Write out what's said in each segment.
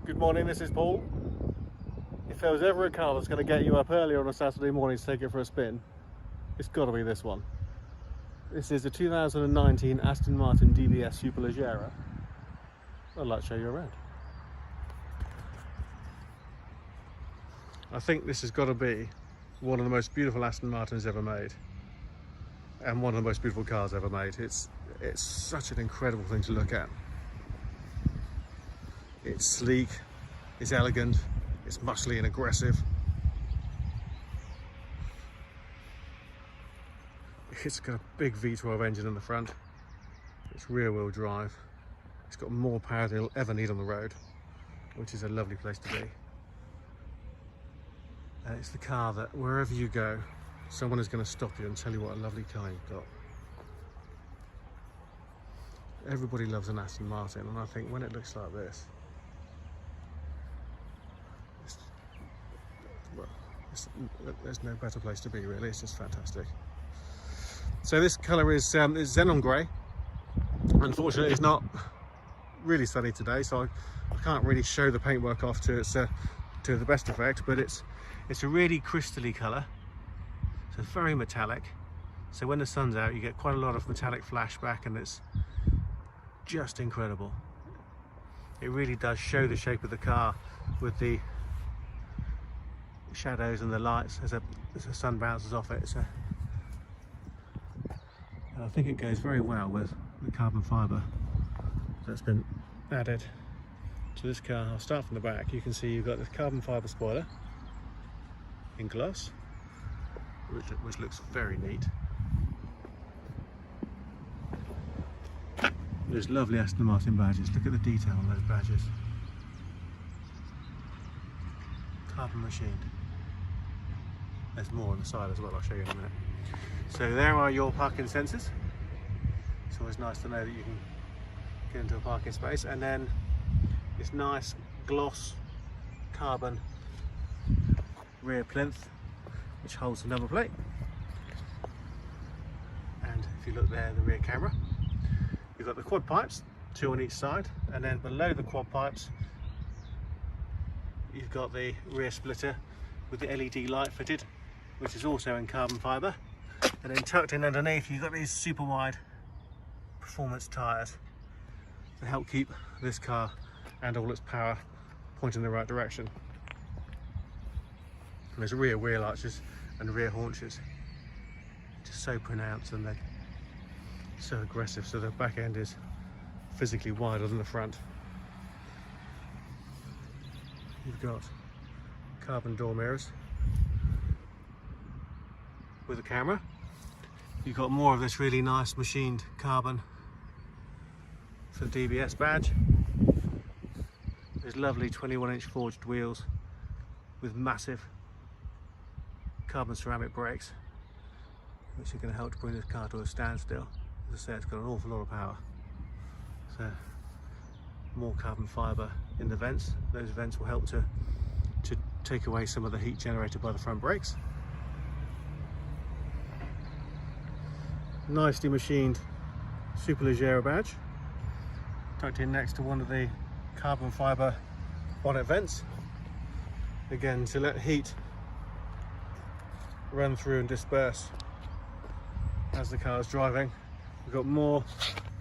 Good morning, this is Paul. If there was ever a car that's going to get you up earlier on a Saturday morning to take it for a spin, it's got to be this one. This is a 2019 Aston Martin DBS Superleggera. I'd like to show you around. I think this has got to be one of the most beautiful Aston Martins ever made, and one of the most beautiful cars ever made. It's such an incredible thing to look at. It's sleek, it's elegant, it's muscly and aggressive. It's got a big V12 engine in the front. It's rear wheel drive. It's got more power than it'll ever need on the road, which is a lovely place to be. And it's the car that wherever you go, someone is going to stop you and tell you what a lovely car you've got. Everybody loves an Aston Martin, and I think when it looks like this, there's no better place to be, really. It's just fantastic. So this colour is Xenon Grey. Unfortunately, it's not really sunny today, so I can't really show the paintwork off to the best effect, but it's a really crystally colour, so it's very metallic. So when the sun's out, you get quite a lot of metallic flashback, and it's just incredible. It really does show the shape of the car with the shadows and the lights as the sun bounces off it. So I think it goes very well with the carbon fibre that's been added to this car. I'll start from the back. You can see you've got this carbon fibre spoiler in gloss, which looks very neat. There's lovely Aston Martin badges. Look at the detail on those badges. Carbon machined. There's more on the side as well, I'll show you in a minute. So there are your parking sensors. It's always nice to know that you can get into a parking space. And then this nice gloss carbon rear plinth, which holds the number plate. And if you look there, the rear camera. You've got the quad pipes, 2 on each side, and then below the quad pipes you've got the rear splitter with the LED light fitted, which is also in carbon fibre. And then tucked in underneath you've got these super wide performance tyres to help keep this car and all its power pointing in the right direction. And there's rear wheel arches and rear haunches, just so pronounced, and they're so aggressive, so the back end is physically wider than the front. You've got carbon door mirrors with a camera. You've got more of this really nice machined carbon for the DBS badge. There's lovely 21-inch forged wheels with massive carbon ceramic brakes, which are going to help to bring this car to a standstill. As I say, it's got an awful lot of power. So more carbon fibre in the vents. Those vents will help to take away some of the heat generated by the front brakes. Nicely machined Superleggera badge tucked in next to one of the carbon fibre bonnet vents, again to let heat run through and disperse as the car is driving. We've got more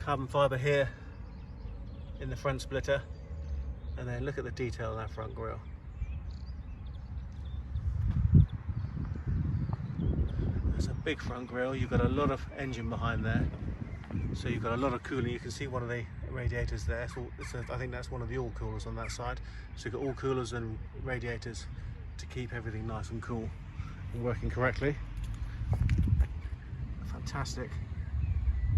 carbon fibre here in the front splitter, and then look at the detail on that front grille. That's a big front grille. You've got a lot of engine behind there, so you've got a lot of cooling. You can see one of the radiators there. I think that's one of the all coolers on that side. So you've got all coolers and radiators to keep everything nice and cool and working correctly. Fantastic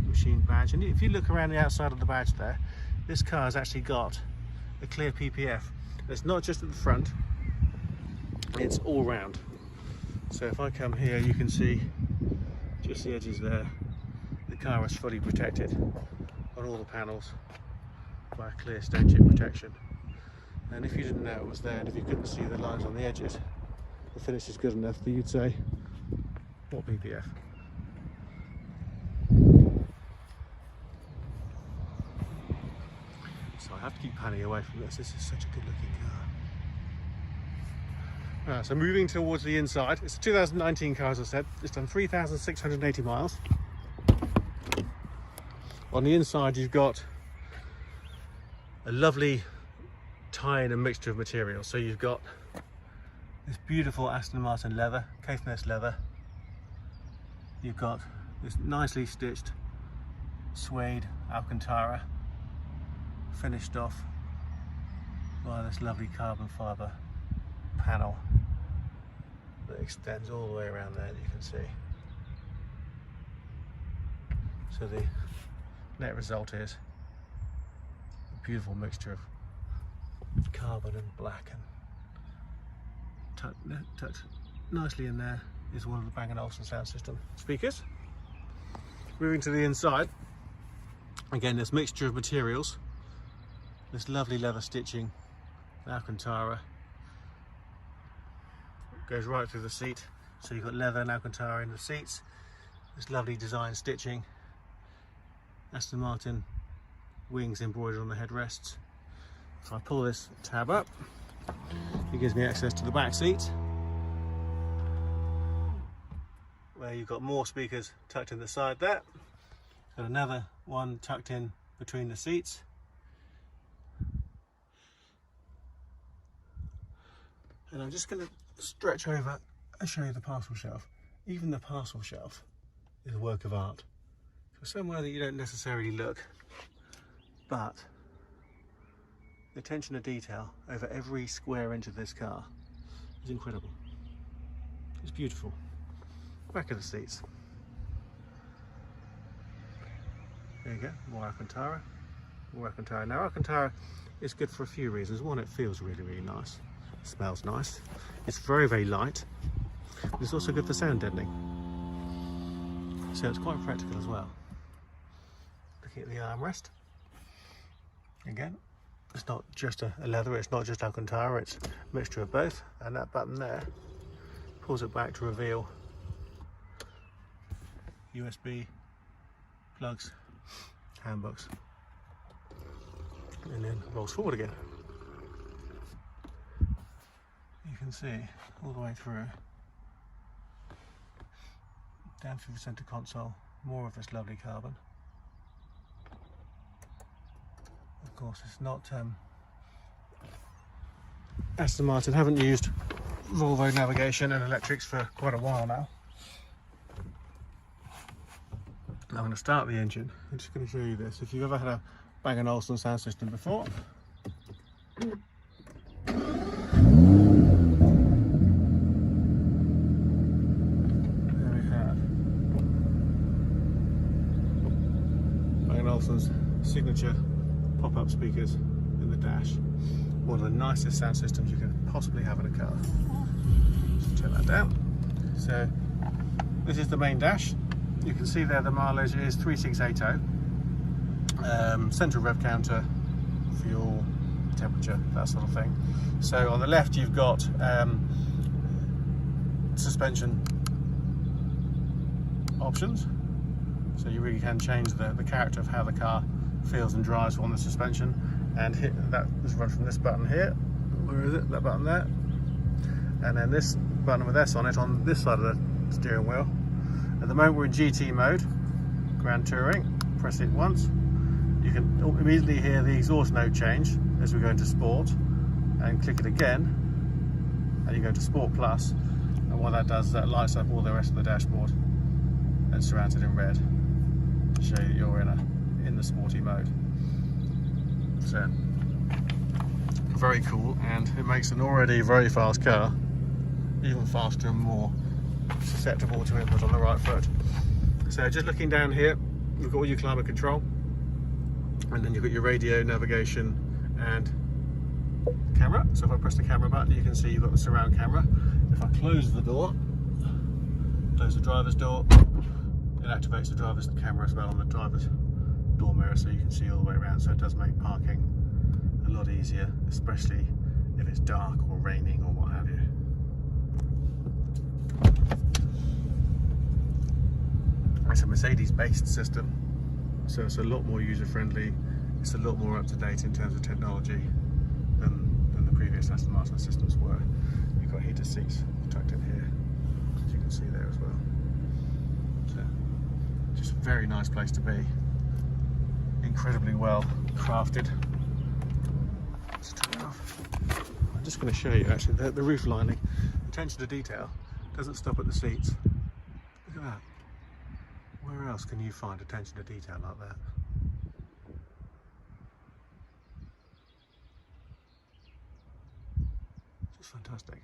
machined badge, and if you look around the outside of the badge there, this car has actually got a clear PPF. It's not just at the front, it's all round. So if I come here, you can see just the edges there. The car is fully protected on all the panels by a clear stain chip protection. And if you didn't know it was there, and if you couldn't see the lines on the edges, the finish is good enough that you'd say, what PPF? So I have to keep panning away from this. This is such a good looking car. Right, so moving towards the inside, it's a 2019 car, as I said. It's done 3,680 miles. On the inside, you've got a lovely tie-in and mixture of materials. So you've got this beautiful Aston Martin leather, Caithness leather. You've got this nicely stitched suede Alcantara, finished off by this lovely carbon fibre panel that extends all the way around there, you can see. So the net result is a beautiful mixture of carbon and black, and tucked nicely in there is one of the Bang & Olufsen sound system speakers. Moving to the inside, again this mixture of materials, this lovely leather stitching, Alcantara, goes right through the seat, so you've got leather and Alcantara in the seats, this lovely design stitching, Aston Martin wings embroidered on the headrests. If I pull this tab up, it gives me access to the back seat, where you've got more speakers tucked in the side there. Got another one tucked in between the seats. And I'm just going to stretch over and show you the parcel shelf. Even the parcel shelf is a work of art. So somewhere that you don't necessarily look, but the attention to detail over every square inch of this car is incredible. It's beautiful. Back of the seats. There you go, more Alcantara. More Alcantara. Now Alcantara is good for a few reasons. One, it feels really, really nice. It smells nice. It's very, very light. But it's also good for sound deadening. So it's quite practical as well. Looking at the armrest. Again, it's not just a leather, it's not just Alcantara, it's a mixture of both. And that button there pulls it back to reveal USB plugs, handbooks, and then rolls forward again. You can see all the way through, down through the centre console, more of this lovely carbon. Of course, it's not Aston Martin haven't used Volvo navigation and electrics for quite a while now. I'm going to start the engine. I'm just going to show you this. If you've ever had a Bang & Olufsen sound system before, there we have Bang & Olufsen's signature pop-up speakers in the dash. One of the nicest sound systems you can possibly have in a car. Just turn that down. So this is the main dash. You can see there the mileage is 3680. Central rev counter, fuel, temperature, that sort of thing. So on the left you've got suspension options. So you really can change the character of how the car feels and drives on the suspension. And that is run from this button here. Where is it? That button there. And then this button with S on it on this side of the steering wheel. At the moment we're in GT mode, Grand Touring. Press it once. You can immediately hear the exhaust note change as we go into Sport, and click it again and you go to Sport Plus, and what that does is that lights up all the rest of the dashboard and surrounds it in red to show you that you're in the sporty mode. So very cool, and it makes an already very fast car even faster and more susceptible to input on the right foot. So just looking down here, you've got all your climate control, and then you've got your radio, navigation and camera. So if I press the camera button, you can see you've got the surround camera. If I close the door, close the driver's door, it activates the driver's camera as well on the driver's door mirror, so you can see all the way around. So it does make parking a lot easier, especially if it's dark or raining or what have you. It's a Mercedes based system, so it's a lot more user friendly. it's a lot more up to date in terms of technology than the previous Aston Martin systems were. You've got heated seats tucked in here, as you can see there as well. So, just a very nice place to be. Incredibly well crafted. Let's turn it off. I'm just going to show you actually the roof lining. Attention to detail doesn't stop at the seats. Look at that. Where else can you find attention to detail like that? Just fantastic.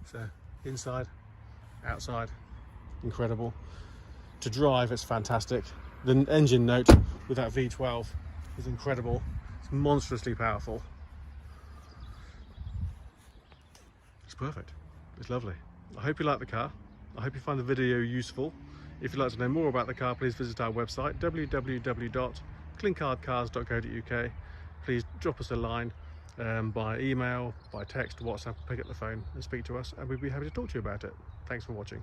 So inside, outside, incredible. To drive, it's fantastic. The engine note with that V12 is incredible. It's monstrously powerful. It's perfect. It's lovely. I hope you like the car. I hope you find the video useful. If you'd like to know more about the car, please visit our website, www.clinkardcars.co.uk. Please drop us a line by email, by text, WhatsApp, pick up the phone and speak to us, and we'd be happy to talk to you about it. Thanks for watching.